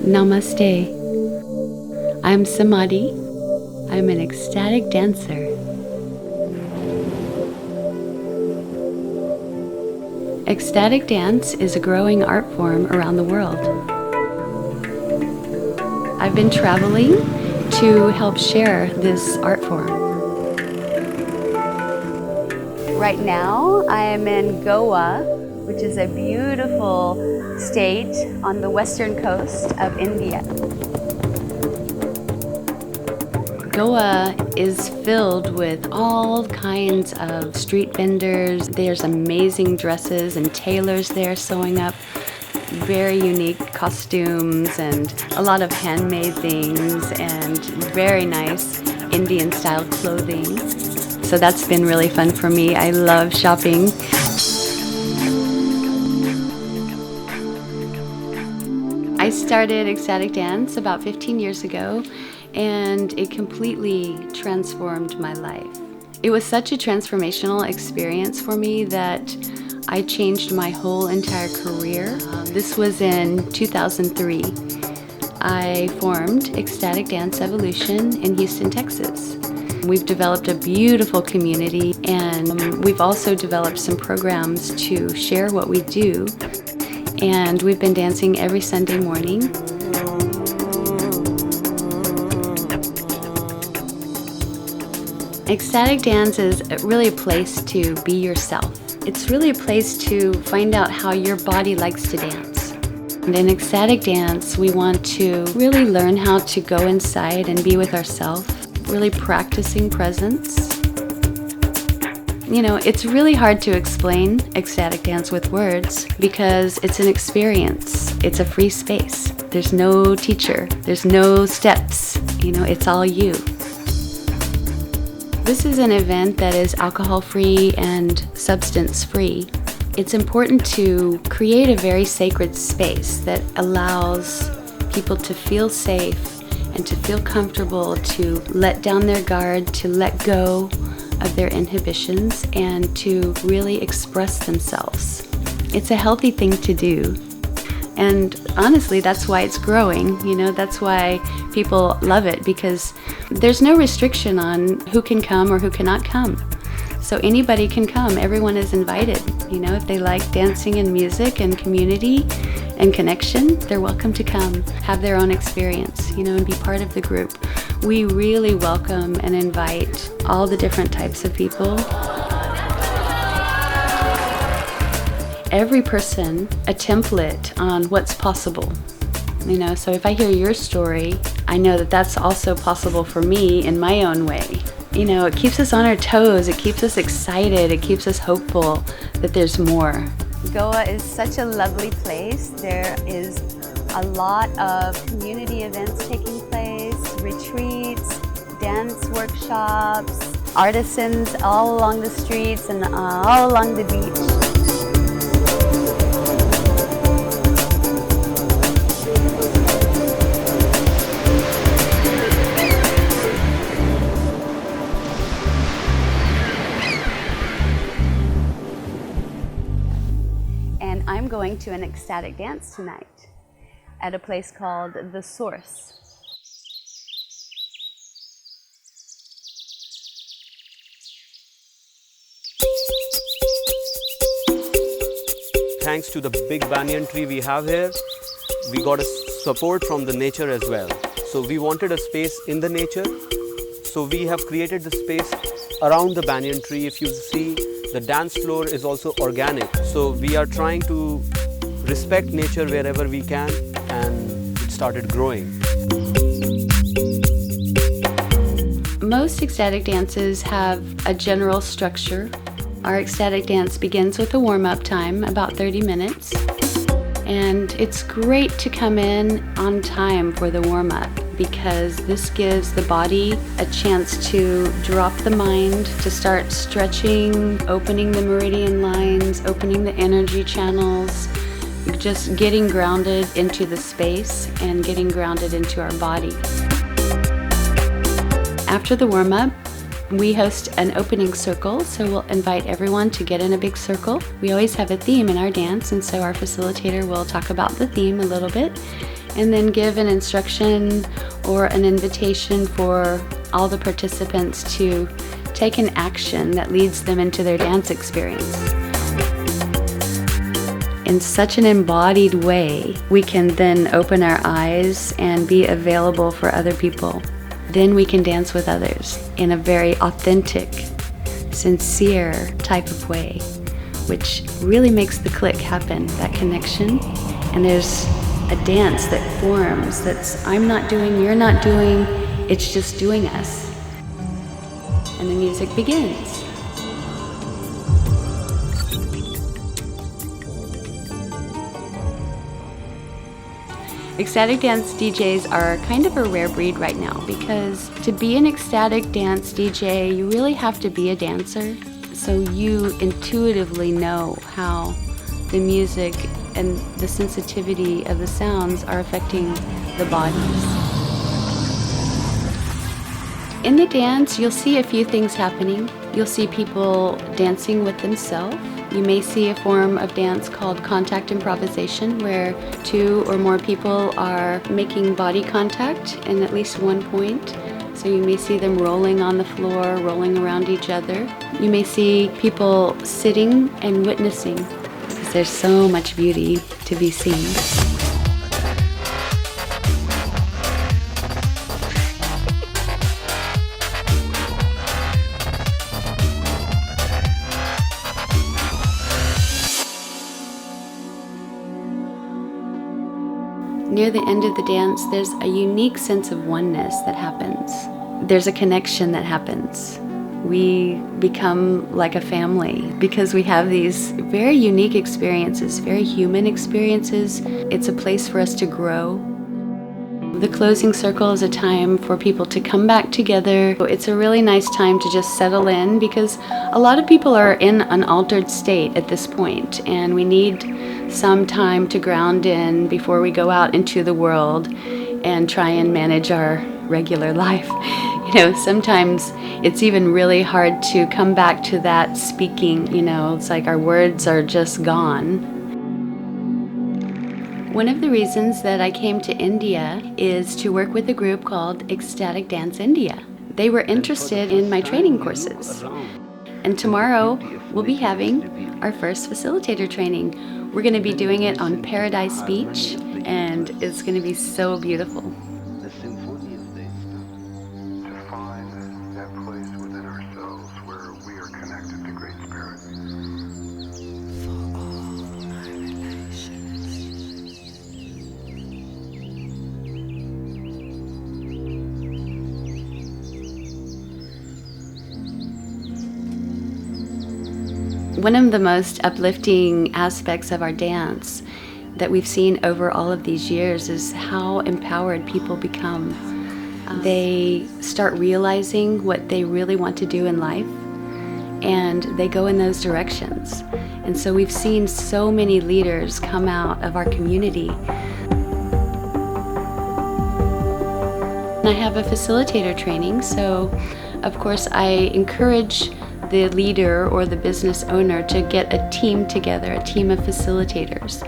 Namaste. I'm Samadhi. I'm an ecstatic dancer. Ecstatic dance is a growing art form around the world. I've been traveling to help share this art form. Right now, I am in Goa, which is a beautiful state on the western coast of India. Goa is filled with all kinds of street vendors. There's amazing dresses and tailors there sewing up very unique costumes and a lot of handmade things and very nice Indian style clothing. So that's been really fun for me. I love shopping. I started ecstatic dance about 15 years ago, and it completely transformed my life. It was such a transformational experience for me that I changed my whole entire career. This was in 2003. I formed Ecstatic Dance Evolution in Houston, Texas. We've developed a beautiful community, and we've also developed some programs to share what we do. And we've been dancing every Sunday morning. Ecstatic dance is really a place to be yourself. It's really a place to find out how your body likes to dance. And in ecstatic dance, we want to really learn how to go inside and be with ourselves, really practicing presence. You know, it's really hard to explain ecstatic dance with words because it's an experience. It's a free space. There's no teacher. There's no steps. You know, it's all you. This is an event that is alcohol-free and substance-free. It's important to create a very sacred space that allows people to feel safe and to feel comfortable, to let down their guard, to let go of their inhibitions, and to really express themselves. It's a healthy thing to do. And honestly, that's why it's growing. You know, that's why people love it, because there's no restriction on who can come or who cannot come. So anybody can come. Everyone is invited. You know, if they like dancing and music and community and connection, they're welcome to come, have their own experience, you know, and be part of the group. We really welcome and invite all the different types of people. Every person a template on what's possible. You know, so if I hear your story, I know that that's also possible for me in my own way. You know, it keeps us on our toes, it keeps us excited, it keeps us hopeful that there's more. Goa is such a lovely place. There is a lot of community events taking place, retreats, dance workshops, artisans all along the streets and all along the beach. I'm going to an ecstatic dance tonight at a place called The Source. Thanks to the big banyan tree we have here, we got a support from the nature as well. So we wanted a space in the nature. So we have created the space around the banyan tree. If you see, the dance floor is also organic. So we are trying to respect nature wherever we can, and it started growing. Most ecstatic dances have a general structure. Our ecstatic dance begins with a warm-up time, about 30 minutes. And it's great to come in on time for the warm-up because this gives the body a chance to drop the mind, to start stretching, opening the meridian lines, opening the energy channels, just getting grounded into the space and getting grounded into our body. After the warm-up, we host an opening circle, so we'll invite everyone to get in a big circle. We always have a theme in our dance, and so our facilitator will talk about the theme a little bit. and then give an instruction or an invitation for all the participants to take an action that leads them into their dance experience. In such an embodied way, we can then open our eyes and be available for other people. Then we can dance with others in a very authentic, sincere type of way, which really makes the click happen, that connection. And there's a dance that forms, that's I'm not doing, you're not doing, it's just doing us. And the music begins. Ecstatic dance DJs are kind of a rare breed right now, because to be an ecstatic dance DJ, you really have to be a dancer. So you intuitively know how the music and the sensitivity of the sounds are affecting the bodies. In the dance, you'll see a few things happening. You'll see people dancing with themselves. You may see a form of dance called contact improvisation, where two or more people are making body contact in at least one point. So you may see them rolling on the floor, rolling around each other. You may see people sitting and witnessing, because there's so much beauty to be seen. Near the end of the dance, there's a unique sense of oneness that happens. There's a connection that happens. We become like a family because we have these very unique experiences, very human experiences. It's a place for us to grow. The closing circle is a time for people to come back together. It's a really nice time to just settle in, because a lot of people are in an altered state at this point, and we need some time to ground in before we go out into the world and try and manage our regular life. You know, sometimes it's even really hard to come back to that speaking, you know, it's like our words are just gone. One of the reasons that I came to India is to work with a group called Ecstatic Dance India. They were interested in my training courses. And tomorrow we'll be having our first facilitator training. We're going to be doing it on Paradise Beach, and it's going to be so beautiful. The symphony of this to find that place within ourselves where we are connected to Great Spirit. One of the most uplifting aspects of our dance that we've seen over all of these years is how empowered people become. They start realizing what they really want to do in life, and they go in those directions. And so we've seen so many leaders come out of our community. I have a facilitator training, so of course I encourage the leader or the business owner to get a team together, a team of facilitators.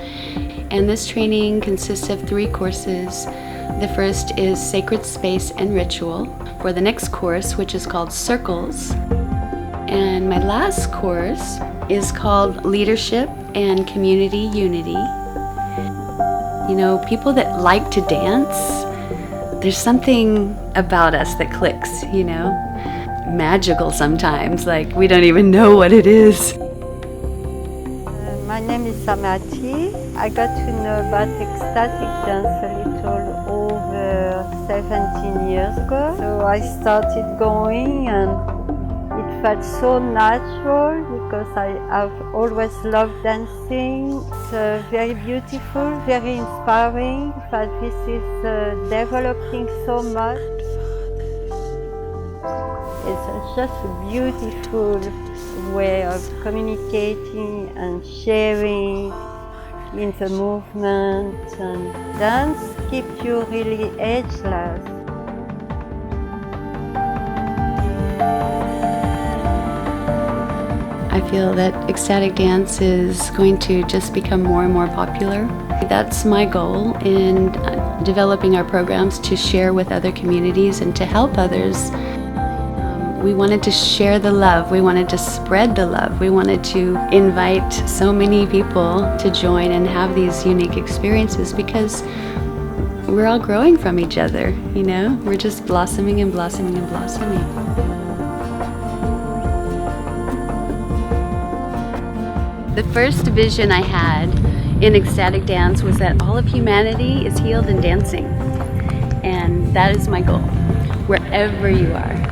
And this training consists of 3 courses. The first is Sacred Space and Ritual, for the next course, which is called Circles. And my last course is called Leadership and Community Unity. You know, people that like to dance, there's something about us that clicks, you know? Magical sometimes, like we don't even know what it is. My name is Samadhi. I got to know about ecstatic dance a little over 17 years ago. So I started going, and it felt so natural because I have always loved dancing. It's very beautiful, very inspiring, but this is developing so much. It's just a beautiful way of communicating and sharing in the movement, and dance keeps you really ageless. I feel that ecstatic dance is going to just become more and more popular. That's my goal in developing our programs, to share with other communities and to help others. We wanted to share the love, we wanted to spread the love, we wanted to invite so many people to join and have these unique experiences, because we're all growing from each other, you know? We're just blossoming and blossoming and blossoming. The first vision I had in ecstatic dance was that all of humanity is healed in dancing. And that is my goal, wherever you are.